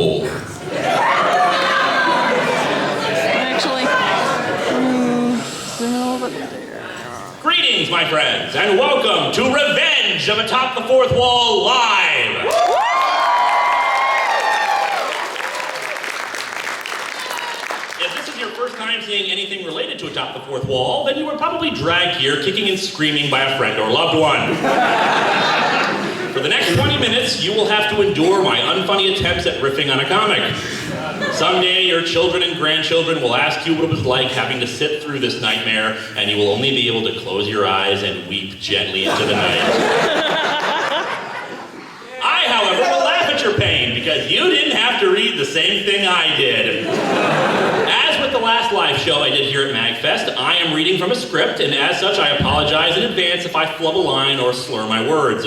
hole. Actually, Greetings, my friends, and welcome to Revenge of Atop the Fourth Wall Live! If this is your first time seeing anything related to Atop the Fourth Wall, then you were probably dragged here kicking and screaming by a friend or loved one. For the next 20 minutes, you will have to endure my unfunny attempts at riffing on a comic. Someday, your children and grandchildren will ask you what it was like having to sit through this nightmare, and you will only be able to close your eyes and weep gently into the night. I, however, will laugh at your pain, because you didn't have to read the same thing I did. As with the last live show I did here at MAGFest, I am reading from a script, and as such, I apologize in advance if I flub a line or slur my words.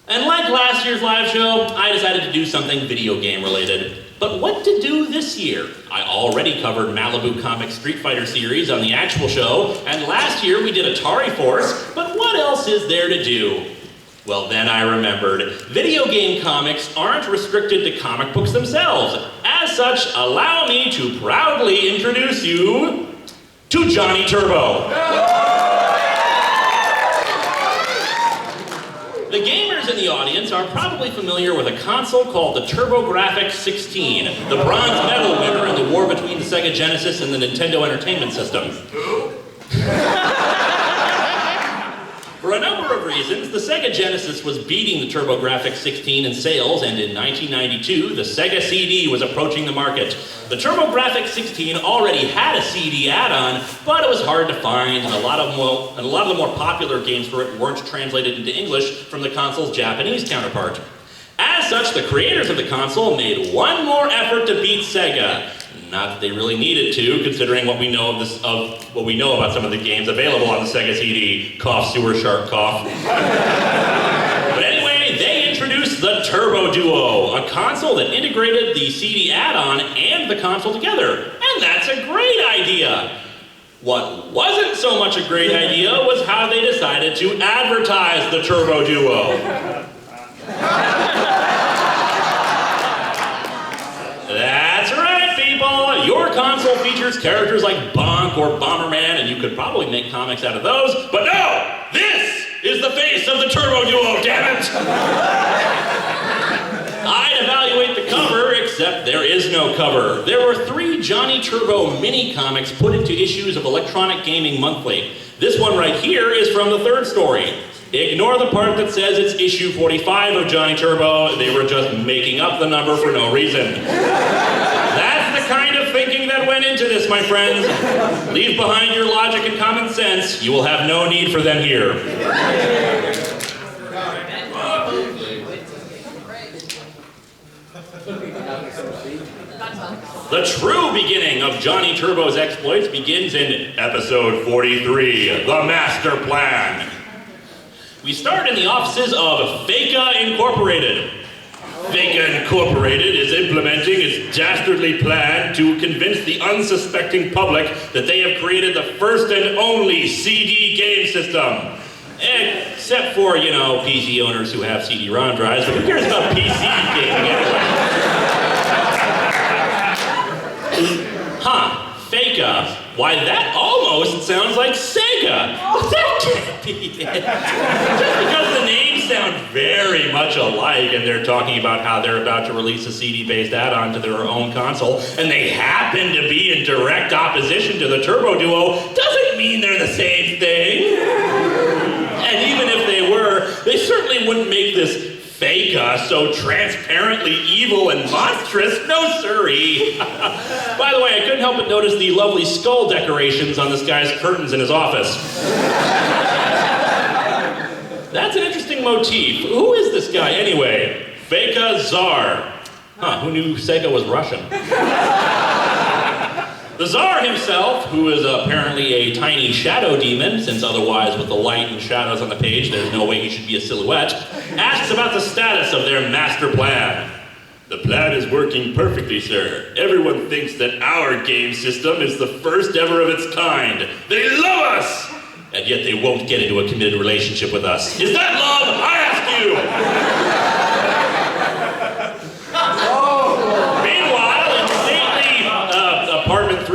And like last year's live show, I decided to do something video game related. But what to do this year? I already covered Malibu Comics Street Fighter series on the actual show, and last year we did Atari Force, but what else is there to do? Well, then I remembered. Video game comics aren't restricted to comic books themselves. As such, allow me to proudly introduce you to Johnny Turbo. The gamers in the audience are probably familiar with a console called the TurboGrafx-16, the bronze medal winner in the war between the Sega Genesis and the Nintendo Entertainment System. For a number of reasons, the Sega Genesis was beating the TurboGrafx-16 in sales, and in 1992, the Sega CD was approaching the market. The TurboGrafx-16 already had a CD add-on, but it was hard to find, and a lot of the more popular games for it weren't translated into English from the console's Japanese counterpart. As such, the creators of the console made one more effort to beat Sega. Not that they really needed to, considering what we know about some of the games available on the Sega CD. Cough, sewer shark, cough. But anyway, they introduced the Turbo Duo, a console that integrated the CD add-on and the console together. And that's a great idea. What wasn't so much a great idea was how they decided to advertise the Turbo Duo. That's right, people! Your console features characters like Bonk or Bomberman, and you could probably make comics out of those, but no! This is the face of the Turbo Duo, damn it! I'd evaluate the cover, except there is no cover. There were 3 Johnny Turbo mini-comics put into issues of Electronic Gaming Monthly. This one right here is from the 3rd story. Ignore the part that says it's issue 45 of Johnny Turbo. They were just making up the number for no reason. That's the kind of thinking that went into this, my friends. Leave behind your logic and common sense. You will have no need for them here. The true beginning of Johnny Turbo's exploits begins in episode 43, The Master Plan. We start in the offices of Feka Incorporated. Feka Incorporated is implementing its dastardly plan to convince the unsuspecting public that they have created the first and only CD game system. Except for, PC owners who have CD-ROM drives, but who cares about PC gaming anyway? Huh, Feka. Why, that almost sounds like Sega. That can't be it. Just because the names sound very much alike and they're talking about how they're about to release a CD-based add-on to their own console, and they happen to be in direct opposition to the Turbo Duo, doesn't mean they're the same thing. And even if they were, they certainly wouldn't make this Feka so transparently evil and monstrous. No siree. By the way, I couldn't help but notice the lovely skull decorations on this guy's curtains in his office. That's an interesting motif. Who is this guy anyway? Feka Tsar. Who knew Sega was Russian? The Tsar himself, who is apparently a tiny shadow demon, since otherwise with the light and shadows on the page there's no way he should be a silhouette, asks about the status of their master plan. The plan is working perfectly, sir. Everyone thinks that our game system is the first ever of its kind. They love us! And yet they won't get into a committed relationship with us. Is that love? I ask you!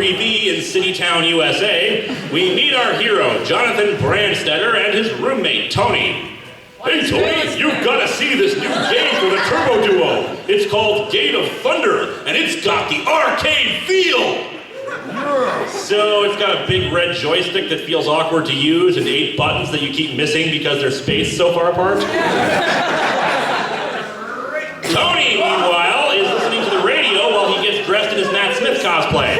3V in Citytown, USA, we meet our hero, Jonathan Brandstetter, and his roommate, Tony. Hey, Tony, you've got to see this new game for the Turbo Duo. It's called Gate of Thunder, and it's got the arcade feel. So it's got a big red joystick that feels awkward to use and 8 buttons that you keep missing because they're spaced so far apart. Tony, meanwhile, is listening to the radio while he gets dressed in his Matt Smith cosplay.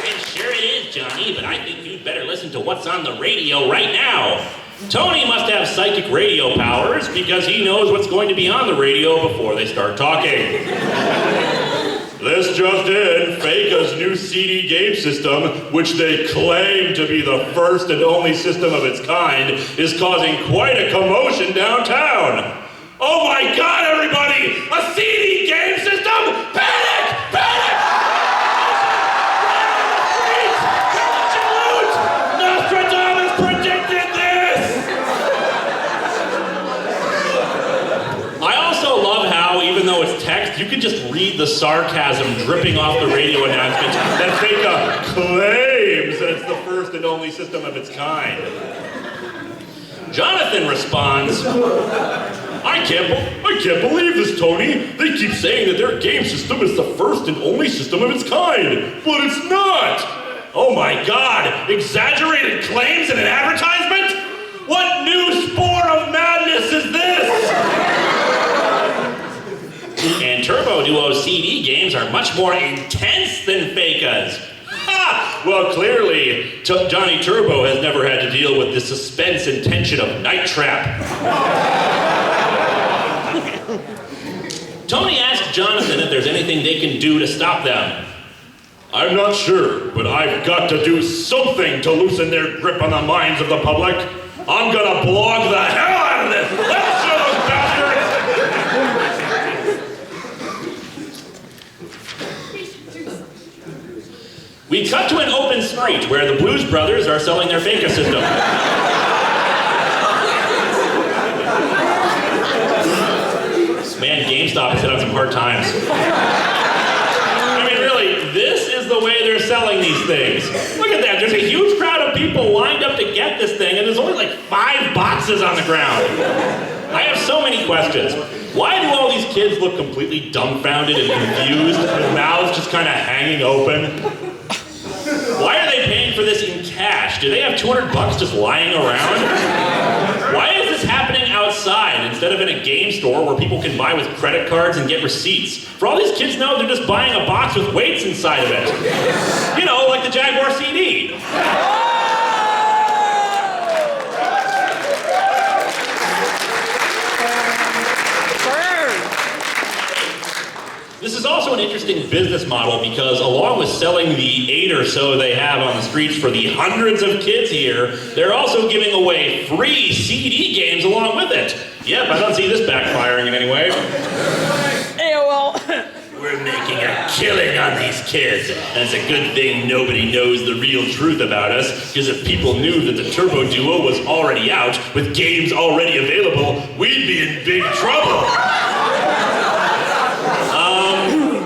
And sure it is, Johnny, but I think you'd better listen to what's on the radio right now. Tony must have psychic radio powers because he knows what's going to be on the radio before they start talking. This just in, Faka's new CD game system, which they claim to be the first and only system of its kind, is causing quite a commotion downtown. Oh my God, everybody! A CD game system? Panic! Panic! Nostradamus predicted this! I also love how, even though it's text, you can just read the sarcasm dripping off the radio announcement that Faka claims that it's the first and only system of its kind. Jonathan responds, I can't believe this, Tony. They keep saying that their game system is the first and only system of its kind, but it's not. Oh my God, exaggerated claims in an advertisement? What new spore of madness is this? And Turbo Duo CD games are much more intense than Faka's. Ha! Well, clearly, Johnny Turbo has never had to deal with the suspense and tension of Night Trap. Tony asks Jonathan if there's anything they can do to stop them. I'm not sure, but I've got to do something to loosen their grip on the minds of the public. I'm gonna blog the hell out of this! Let's show those bastards! We cut to an open street where the Blues Brothers are selling their Faka system. Man, GameStop has hit on some hard times. I mean, really, this is the way they're selling these things. Look at that, there's a huge crowd of people lined up to get this thing, and there's only like 5 boxes on the ground. I have so many questions. Why do all these kids look completely dumbfounded and confused, with mouths just kind of hanging open? Why are they paying for this in cash? Do they have $200 just lying around? Why is this happening outside instead of in a game store where people can buy with credit cards and get receipts? For all these kids know, they're just buying a box with weights inside of it. You know, like the Jaguar CD. This is also an interesting business model because along with selling the 8 or so they have on the streets for the hundreds of kids here, they're also giving away free CD games along with it. Yep, I don't see this backfiring in any way. AOL. We're making a killing on these kids. And it's a good thing nobody knows the real truth about us, because if people knew that the Turbo Duo was already out, with games already available, we'd be in big trouble.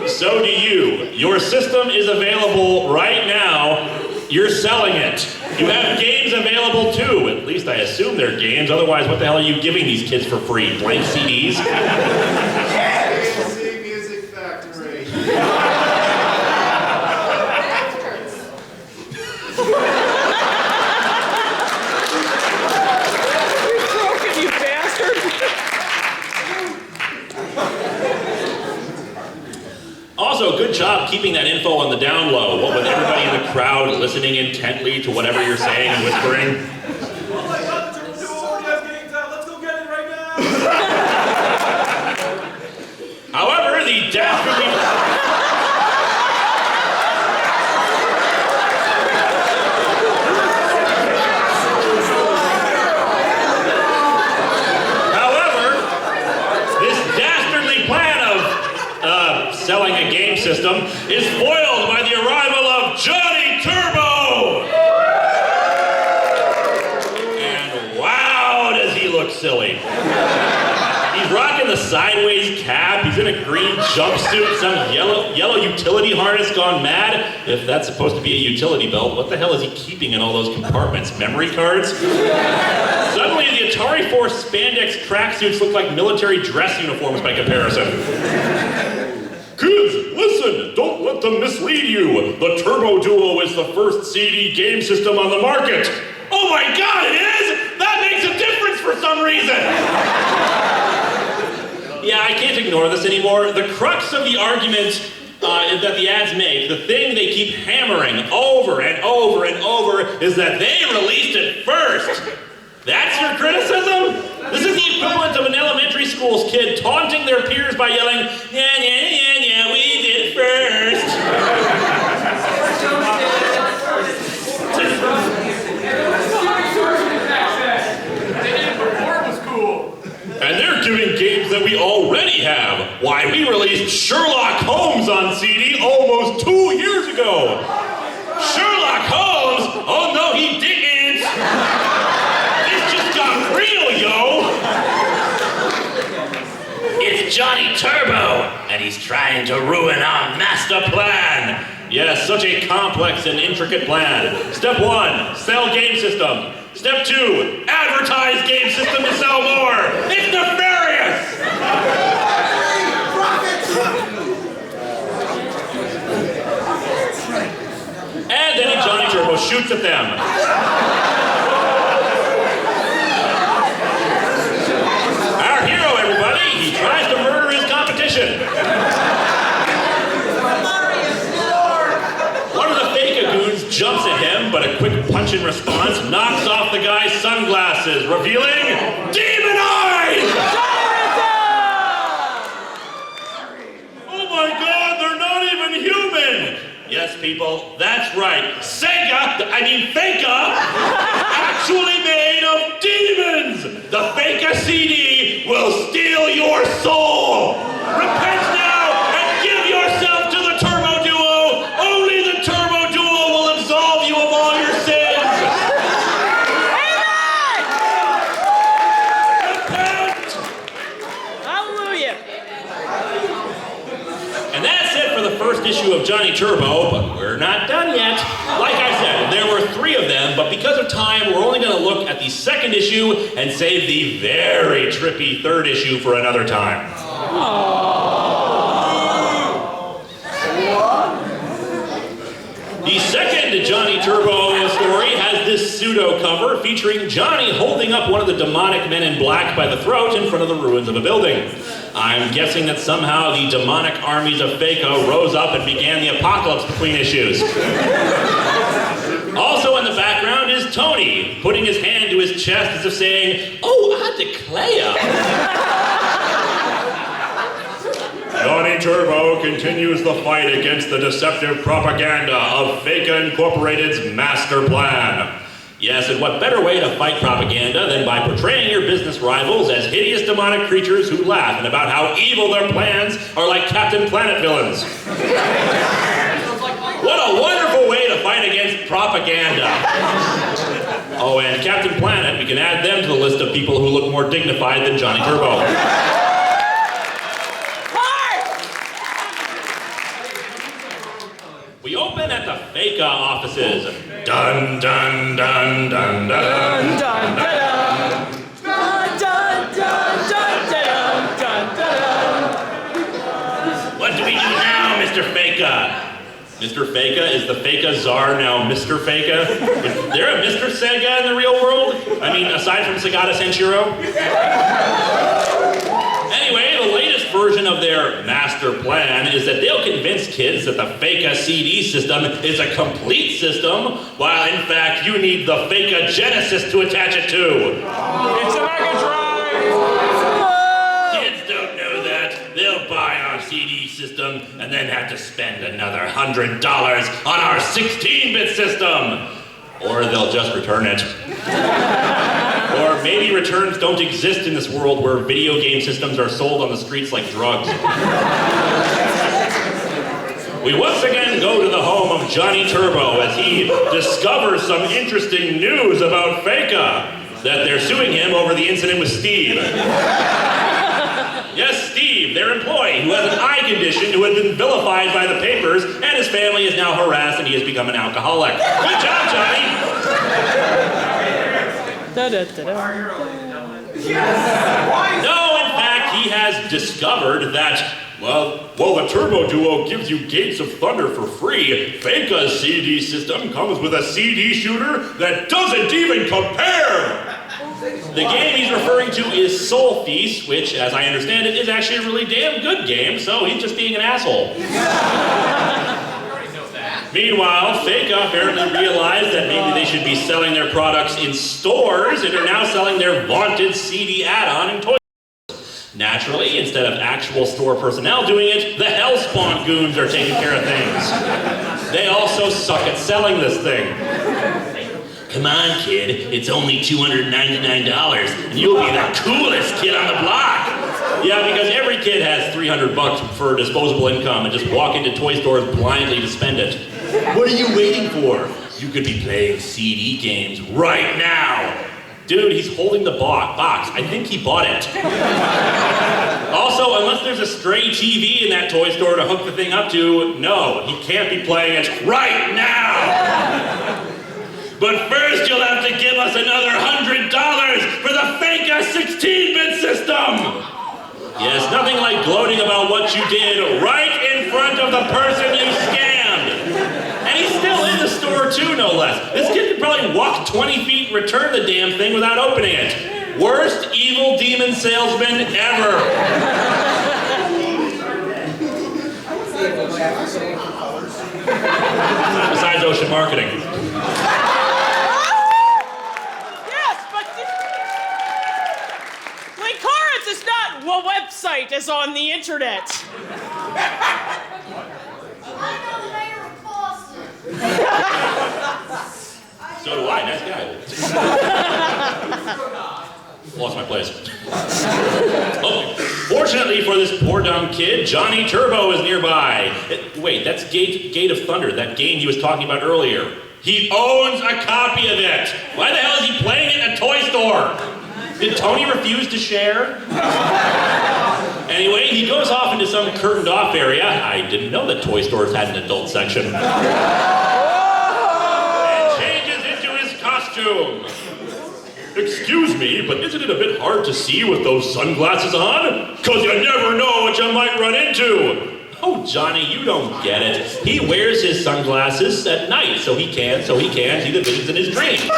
So do you. Your system is available right now. You're selling it. You have games available too. At least I assume they're games. Otherwise, what the hell are you giving these kids for free? Blank CDs? AC Music Factory. You're broken, you bastard. Also, good job keeping that info on the down low. What with everybody in the crowd listening intently to whatever you're saying and whispering. Oh my God, the Turbo Duo already has game time. Let's go get it right now. However, the dastardly... selling a game system is foiled by the arrival of Johnny Turbo! And wow, does he look silly. He's rocking the sideways cap, he's in a green jumpsuit, some yellow utility harness gone mad. If that's supposed to be a utility belt, what the hell is he keeping in all those compartments? Memory cards? Suddenly the Atari 4 spandex tracksuits look like military dress uniforms by comparison. Kids, listen, don't let them mislead you. The Turbo Duo is the first CD game system on the market. Oh my God, it is? That makes a difference for some reason. Yeah, I can't ignore this anymore. The crux of the argument that the ads make, the thing they keep hammering over and over and over, is that they released it first. That's your criticism? This is the equivalent of an elementary school's kid taunting their peers by yelling, yeah, we did it first. And they're giving games that we already have. Why, we released Sherlock Holmes on CD almost 2 years ago. Sherlock Holmes? Oh no, he didn't. This just got real, yo. It's Johnny Turbo, and he's trying to ruin our master plan. Yes, such a complex and intricate plan. Step 1, sell game system. Step 2, advertise game system to sell more. It's nefarious! And then Johnny Turbo shoots at them. Our hero, everybody, he tries to murder his competition. One of the fake goons jumps at him, but a quick punch in response knocks off the guy's sunglasses, revealing demon eyes! Oh my God, they're not even human! Yes, people, that's right. Feka, actually made of demons! The Feka CD will steal your soul! Repent now and give yourself to the Turbo Duo! Only the Turbo Duo will absolve you of all your sins! Amen! Repent! Hallelujah. And that's it for the first issue of Johnny Turbo, but we're not done yet. Like I said, there were 3 of them, but because of time, we're only going to look at the second issue and save the very trippy third issue for another time. The second Johnny Turbo story has this pseudo cover featuring Johnny holding up one of the demonic men in black by the throat in front of the ruins of a building. I'm guessing that somehow the demonic armies of Feka rose up and began the apocalypse between issues. Also in the background is Tony, putting his hand to his chest as if saying, "Oh, I declare." Johnny Turbo continues the fight against the deceptive propaganda of Feka Incorporated's master plan. Yes, and what better way to fight propaganda than by portraying your business rivals as hideous demonic creatures who laugh and about how evil their plans are like Captain Planet villains. What a wonderful way to fight against propaganda. Oh, and Captain Planet, we can add them to the list of people who look more dignified than Johnny Turbo. We open at the Feka offices. Dun dun dun dun dun. Dun, dun, dun, dun, dun, dun, dun, dun, dun. What do we do now, Mr. Feka? Mr. Feka? Is the Feka czar now Mr. Feka? Is there a Mr. Sega in the real world? I mean, aside from Segata Senshiro? Anyway, the latest version of their master plan is that they'll convince kids that the Feka CD system is a complete system, while in fact you need the Feka Genesis to attach it to. It's a Mega Drive! Kids don't know that. They'll buy our CD system and then have to spend another $100 on our 16-bit system. Or they'll just return it. Or maybe returns don't exist in this world where video game systems are sold on the streets like drugs. We once again go to the home of Johnny Turbo as he discovers some interesting news about Feka, that they're suing him over the incident with Steve. Yes, Steve, their employee, who has an eye condition, who had been vilified by the papers, and his family is now harassed and he has become an alcoholic. Good job, Johnny! No, in fact, he has discovered that, well, the Turbo Duo gives you Gates of Thunder for free. Feka's CD system comes with a CD shooter that doesn't even compare! The game he's referring to is Soul Feast, which, as I understand it, is actually a really damn good game, so he's just being an asshole. Meanwhile, Feka apparently realized that maybe they should be selling their products in stores and are now selling their vaunted CD add-on in toy stores. Naturally, instead of actual store personnel doing it, the Hellspawn goons are taking care of things. They also suck at selling this thing. Come on, kid, it's only $299, and you'll be the coolest kid on the block. Yeah, because every kid has $300 for disposable income and just walk into toy stores blindly to spend it. What are you waiting for? You could be playing CD games right now. Dude, he's holding the box. I think he bought it. Also, unless there's a stray TV in that toy store to hook the thing up to, no, he can't be playing it right now. But first you'll have to give us another $100 for the Feka 16-bit system! Yes, nothing like gloating about what you did right in front of the person you scammed! And he's still in the store too, no less. This kid could probably walk 20 feet and return the damn thing without opening it. Worst evil demon salesman ever! Besides Ocean Marketing. What website is on the internet? I know the mayor of Boston. So do I, nice guy. Lost my place. Oh, fortunately for this poor dumb kid, Johnny Turbo is nearby. Wait, that's Gate of Thunder, that game he was talking about earlier. He owns a copy of it. Why the hell is he playing it in a toy store? Did Tony refuse to share? Anyway, he goes off into some curtained off area. I didn't know that toy stores had an adult section. And changes into his costume. Excuse me, but isn't it a bit hard to see with those sunglasses on? 'Cause you never know what you might run into. Oh, Johnny, you don't get it. He wears his sunglasses at night so he can see the visions in his dreams.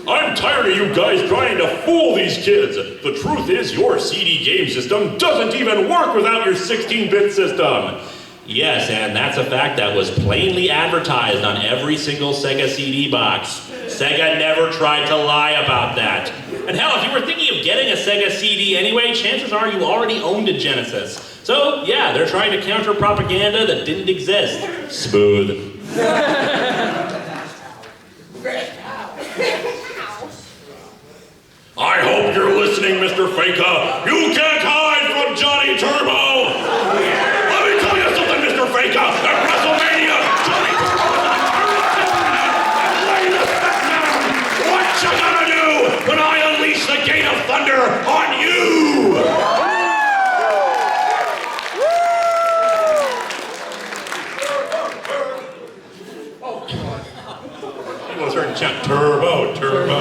I'm tired of you guys trying to fool these kids. The truth is your CD game system doesn't even work without your 16-bit system. Yes, and that's a fact that was plainly advertised on every single Sega CD box. Sega never tried to lie about that. And hell, if you were thinking of getting a Sega CD anyway, chances are you already owned a Genesis. So, yeah, they're trying to counter propaganda that didn't exist. Smooth. I hope you're listening, Mr. Feka. You can't hide from Johnny Turbo! Let me tell you something, Mr. Feka! At WrestleMania, Johnny Turbo is what you gonna do when I unleash the Gate of Thunder on you? People are starting to chant, Turbo, Turbo.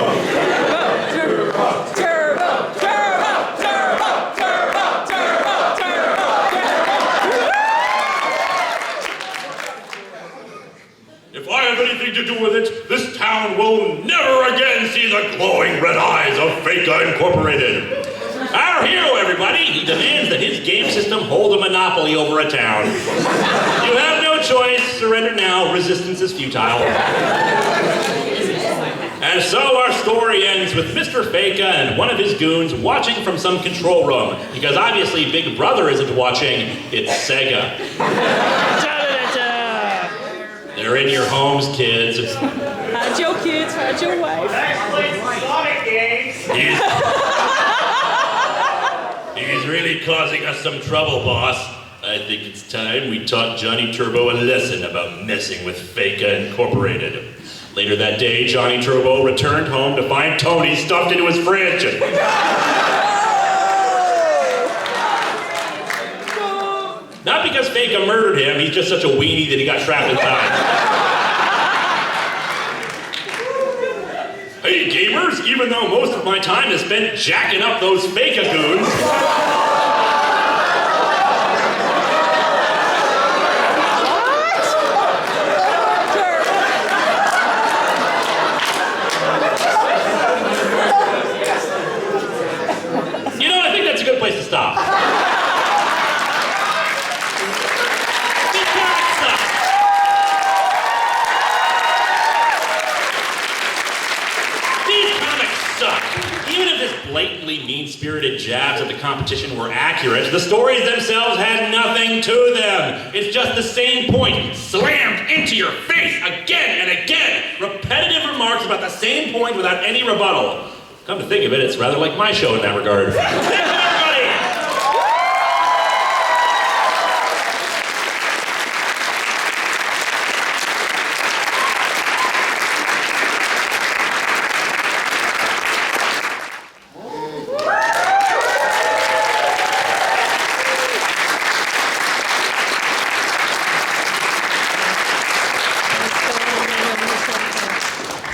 If I have anything to do with it, this town will never again see the glowing red eyes of Feka Incorporated. Our hero, everybody, he demands that his game system hold a monopoly over a town. You have no choice. Surrender now. Resistance is futile. And so our story ends with Mr. Feka and one of his goons watching from some control room. Because obviously Big Brother isn't watching, it's Sega. They're in your homes, kids. Hide your kids, hide your wife. Sonic games. He's really causing us some trouble, boss. I think it's time we taught Johnny Turbo a lesson about messing with Feka Incorporated. Later that day, Johnny Turbo returned home to find Tony stuffed into his fridge. Not because Faker murdered him, he's just such a weenie that he got trapped inside. Hey gamers, even though most of my time is spent jacking up those fake-a-goons, you know, I think that's a good place to stop. Even if this blatantly mean-spirited jabs at the competition were accurate, the stories themselves had nothing to them. It's just the same point, slammed into your face again and again. Repetitive remarks about the same point without any rebuttal. Come to think of it, it's rather like my show in that regard. Thank you, everybody!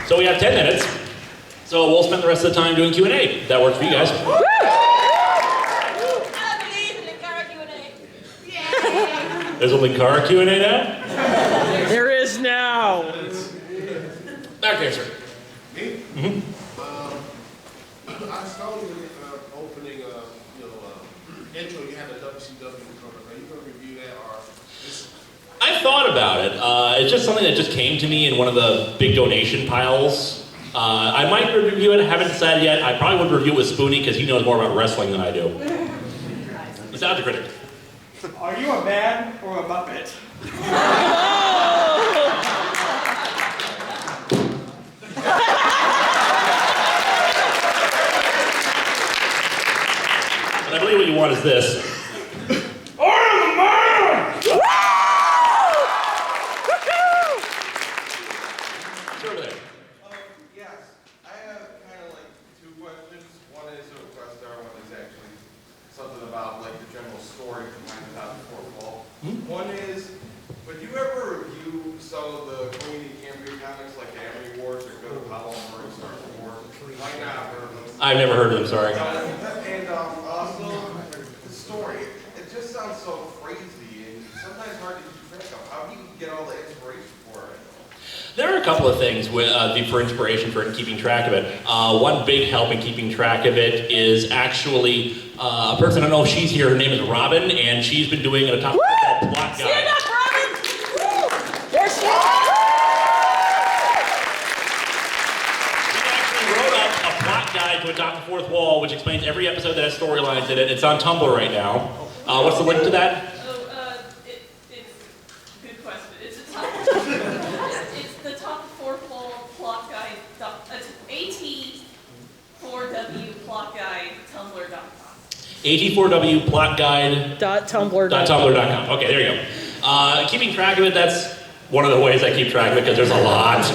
So we have 10 minutes, so we'll spend the rest of the time doing Q&A. That works for you guys. I believe in Linkara Q&A. Yeah. There's a Linkara Q&A now? There is now. Back there, sir. Me? Mm-hmm. I saw you in the opening, intro. You had a WCW cover. Are you going to review that, or just? I thought about it. It's just something that just came to me in one of the big donation piles. I might review it. I haven't decided yet. I probably would review it with Spoonie because he knows more about wrestling than I do. Nostalgia critic. Are you a man or a Muppet? But I believe what you want is this. Yes. I have kind of like two questions. One is a request, one is actually something about like the general story behind Atop-The-FourthWall. One is, would you ever review some of the Queen and Cambria comics like the Amity Wars or Go to Apollo or Star Wars? Might not have heard of them. I've never heard of them, sorry. And also, the story, it just sounds so crazy and sometimes hard to keep track of. How do you get all the inspiration for it? There are a couple of things for inspiration for keeping track of it. One big help in keeping track of it is actually a person, I don't know if she's here, her name is Robin, and she's been doing an Atop-The-Fourthwall plot guide. Stand up, Robin! There she is! She actually wrote up a plot guide to Atop-The-Fourthwall, which explains every episode that has storylines in it. It's on Tumblr right now. What's the link to that? It's a good question. It's it's the Top-The-Fourthwall plot guide. It's AT4Wplotguide.tumblr.com. AT4Wplotguide.tumblr.com. Okay, there you go. Keeping track of it, that's one of the ways I keep track of it because there's a lot.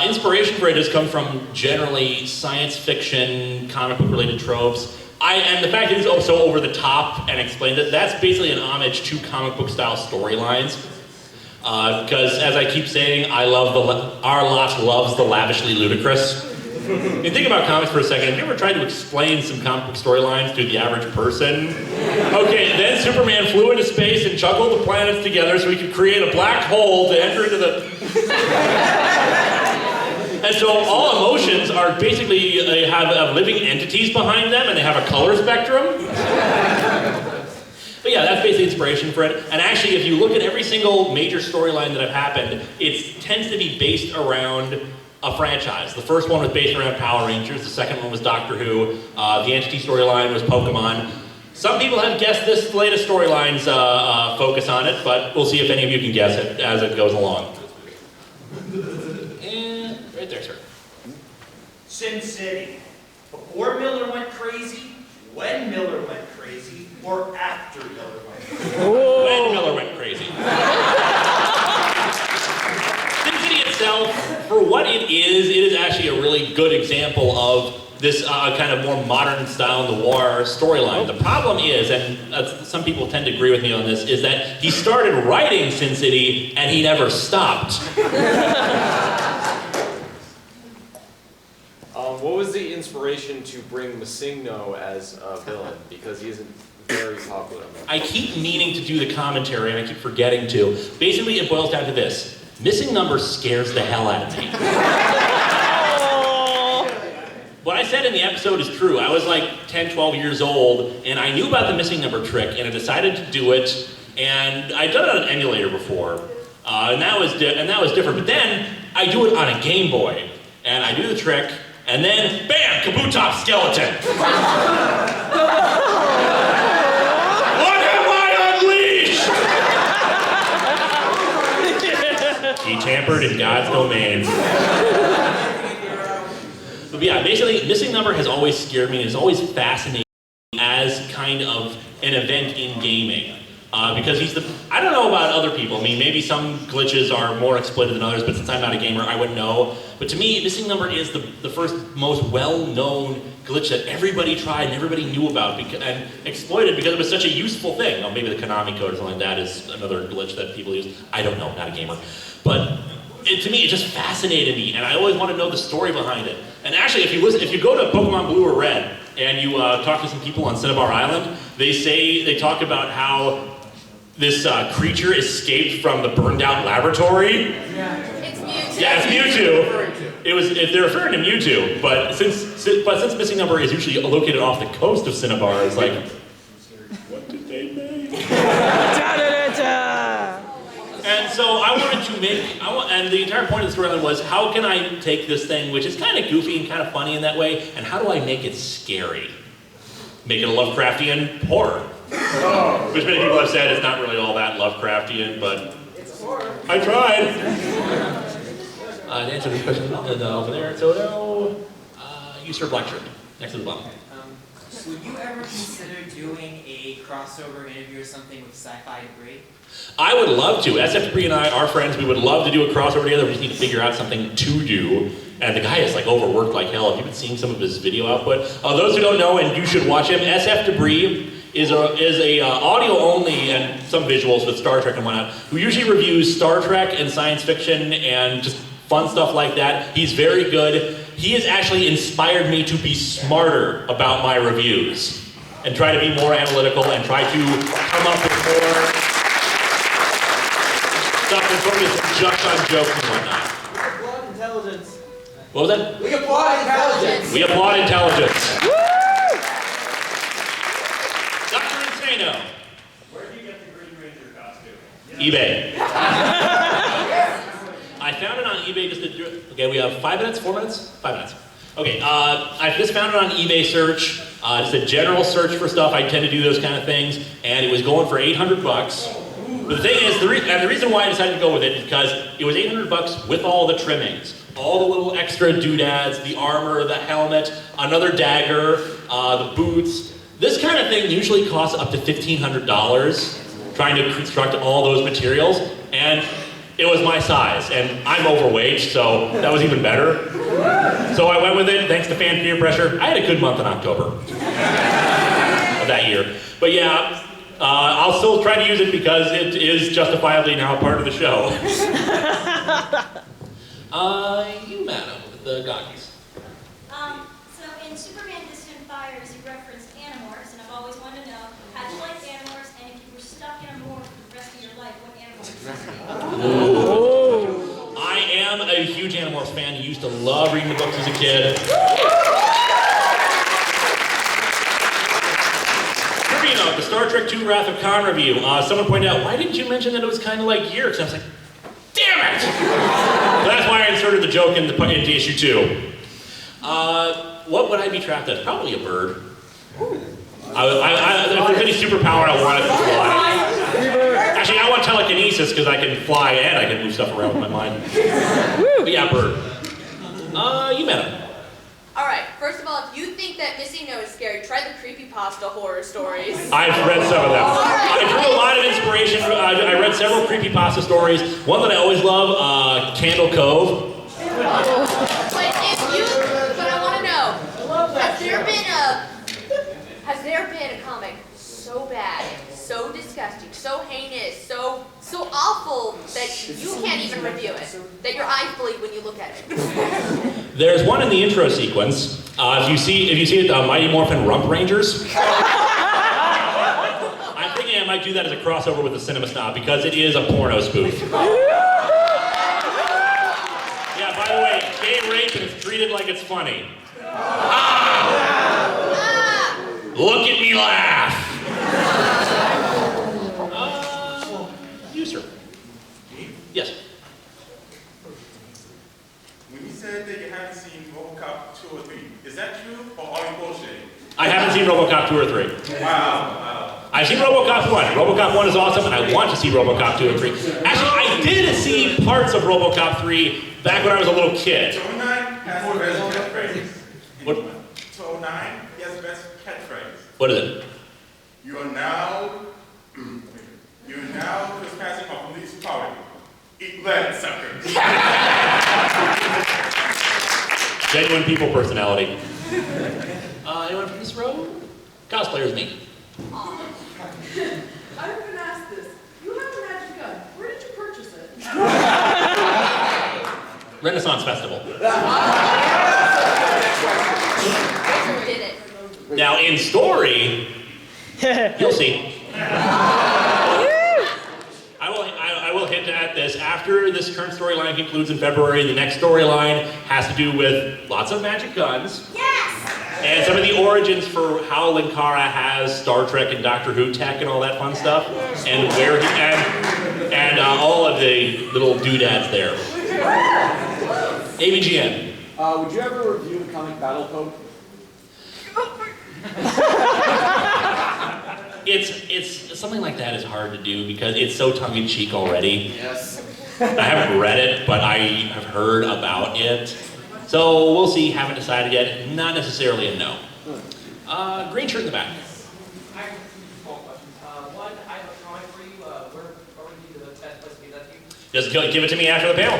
Inspiration for it has come from generally science fiction, comic book related tropes. And the fact that it's so over the top and explained that that's basically an homage to comic book style storylines. Because as I keep saying, our lot loves the lavishly ludicrous. You think about comics for a second. Have you ever tried to explain some comic book storylines to the average person? Okay, then Superman flew into space and chuckled the planets together so he could create a black hole to enter into the... And so all emotions are basically, they have living entities behind them and they have a color spectrum. But yeah, that's basically inspiration for it. And actually, if you look at every single major storyline that have happened, it tends to be based around a franchise. The first one was based around Power Rangers. The second one was Doctor Who. The Entity storyline was Pokemon. Some people have guessed this latest storyline's focus on it, but we'll see if any of you can guess it as it goes along. And right there, sir. Sin City. Before Miller went crazy, when Miller went crazy, or after Miller went crazy? When Miller went crazy. Sin City itself for what it is actually a really good example of this kind of more modern style noir storyline. The problem is, and some people tend to agree with me on this, is that he started writing Sin City and he never stopped. What was the inspiration to bring Massigno as a villain? Because he isn't very popular. I keep meaning to do the commentary and I keep forgetting to. Basically, it boils down to this. Missing Number scares the hell out of me. What I said in the episode is true. I was like 10, 12 years old, and I knew about the Missing Number trick, and I decided to do it, and I'd done it on an emulator before, and that was different. But then, I do it on a Game Boy, and I do the trick, and then, bam, Kabutop skeleton! What have I unleashed? He tampered in God's domain. But yeah, basically, Missing Number has always scared me, and it's always fascinating as kind of an event in gaming. Because I don't know about other people. I mean, maybe some glitches are more exploited than others, but since I'm not a gamer, I wouldn't know. But to me, Missing Number is the first most well-known glitch that everybody tried and everybody knew about and exploited because it was such a useful thing. Oh, maybe the Konami code or something like that is another glitch that people use. I don't know, not a gamer. But to me, it just fascinated me, and I always want to know the story behind it. And actually, if you go to Pokemon Blue or Red, and you talk to some people on Cinnabar Island, they talk about how this creature escaped from the burned out laboratory. It's Mewtwo. Yeah, it's Mewtwo. They're referring to Mewtwo, but since Missing Number is usually located off the coast of Cinnabar, it's like, what did they make? And so I wanted to and the entire point of the storyline was, how can I take this thing, which is kind of goofy and kind of funny in that way, and how do I make it scary? Make it a Lovecraftian horror. Which many people have said is not really all that Lovecraftian, but It's a horror. I tried. To answer this question, over there, so no, you serve lecture next to the bottom. Would you ever consider doing a crossover interview or something with Sci-Fi Debris? I would love to. SF Debris and I are friends. We would love to do a crossover together. We just need to figure out something to do. And the guy is like overworked like hell. If you've been seeing some of his video output, those who don't know, and you should watch him, SF Debris is a audio only and some visuals with Star Trek and whatnot, who usually reviews Star Trek and science fiction and just fun stuff like that. He's very good. He has actually inspired me to be smarter about my reviews and try to be more analytical and try to come up with more stuff that's sort of just on jokes and whatnot. We applaud intelligence. What was that? We applaud intelligence. We applaud intelligence. Dr. Insano. Where did you get the Green Ranger costume? eBay. I found it on eBay just to do it. Okay, we have 5 minutes, 4 minutes? 5 minutes. Okay, I just found it on eBay search. Just a general search for stuff. I tend to do those kind of things. And it was going for $800. But the thing is, the reason why I decided to go with it is because it was $800 with all the trimmings. All the little extra doodads, the armor, the helmet, another dagger, the boots. This kind of thing usually costs up to $1,500 trying to construct all those materials. And it was my size, and I'm overweight, so that was even better. So I went with it, thanks to fan peer pressure. I had a good month in October of that year. But yeah, I'll still try to use it because it is justifiably now a part of the show. You, madam, with the goggies. So in Superman Distant Fires, you referenced Animorphs, and I've always wanted to know, how'd you like Animorphs, and if you were stuck in a morph for the rest of your life, what Animorphs would you be? I am a huge Animorphs fan. I used to love reading the books as a kid. Trivia note, the Star Trek II Wrath of Khan review. Someone pointed out, why didn't you mention that it was kind of like Yeerks? And I was like, damn it! So that's why I inserted the joke into issue 2. What would I be trapped as? Probably a bird. If there's any superpower I want it to fly. Actually, I want telekinesis because I can fly and I can move stuff around with my mind. But yeah, bird. You met him. Alright, first of all, if you think that Missy No is scary, try the creepypasta horror stories. I've read some of them. I drew a lot of inspiration. I read several creepypasta stories. One that I always love, Candle Cove. But I want to know, has there been a comic so bad, so disgusting, so heinous, so awful that you can't even review it, that your eyes bleed when you look at it? There's one in the intro sequence. If you see it, Mighty Morphin Rump Rangers. I'm thinking I might do that as a crossover with the Cinema Snob because it is a porno spoof. Yeah, by the way, gay rape and it's treated like it's funny. Look at me laugh. You, sir. Yes. When you said that you haven't seen RoboCop 2 or 3, is that true or are you bullshitting? I haven't seen RoboCop 2 or 3. Wow. I've seen RoboCop 1. RoboCop 1 is awesome, and I want to see RoboCop 2 and 3. Actually, I did see parts of RoboCop 3 back when I was a little kid. 09 has the best catchphrase. What? 09, he has the best catchphrase. What is it? You are now trespassing on police property. Eat lead, sucker. Genuine people personality. Anyone from this row? Cosplayers, me. I've been asked this. You have a magic gun. Where did you purchase it? Renaissance Festival. Did it? Now, in story, you'll see. I will hint at this. After this current storyline concludes in February, the next storyline has to do with lots of magic guns. Yes! And some of the origins for how Linkara has Star Trek and Doctor Who tech and all that fun stuff. And where he, and all of the little doodads there. AVGN. Would you ever review the comic Battle Pope? It's something like that is hard to do because it's so tongue-in-cheek already. Yes. I haven't read it, but I have heard about it. So we'll see, haven't decided yet. Not necessarily a no. Green shirt in the back. I have two questions. One, I have a comment for you. Where would be the best place to give that to you? Just give it to me after the panel.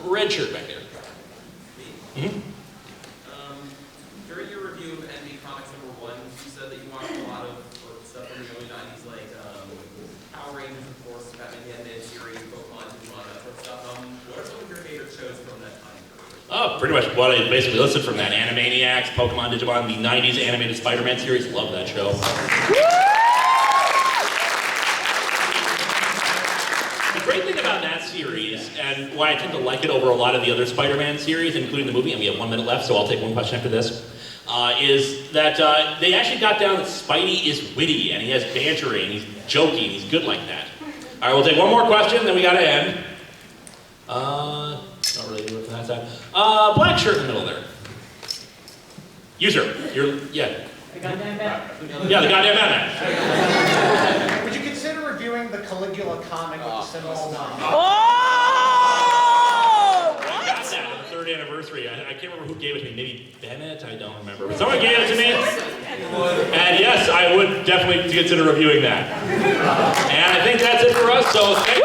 Red shirt back there. Mm-hmm. During your review of NB Comics #1, you said that you watched a lot of stuff from the early 90s, like Power Rangers, of course, Batman the Animated Series, Pokemon, Digimon, that sort of stuff. What are some of your favorite shows from that time period? Oh, pretty much what I basically listed from that. Animaniacs, Pokemon, Digimon, the 90s animated Spider-Man series. Love that show. The great thing about that series, and why I tend to like it over a lot of the other Spider-Man series, including the movie, and we have 1 minute left, so I'll take one question after this, is that they actually got down that Spidey is witty, and he has banter, and he's jokey, and he's good like that. All right, we'll take one more question, then we gotta end. Not really doing it from that side. Black shirt in the middle there. User, yeah. The goddamn Batman. Yeah, the goddamn Batman. Would you consider reviewing the Caligula comic with the Sentinel? I got that on the 3rd anniversary. I can't remember who gave it to me. Maybe Bennett? I don't remember. But someone gave it to me. And yes, I would definitely consider reviewing that. And I think that's it for us. So thank you.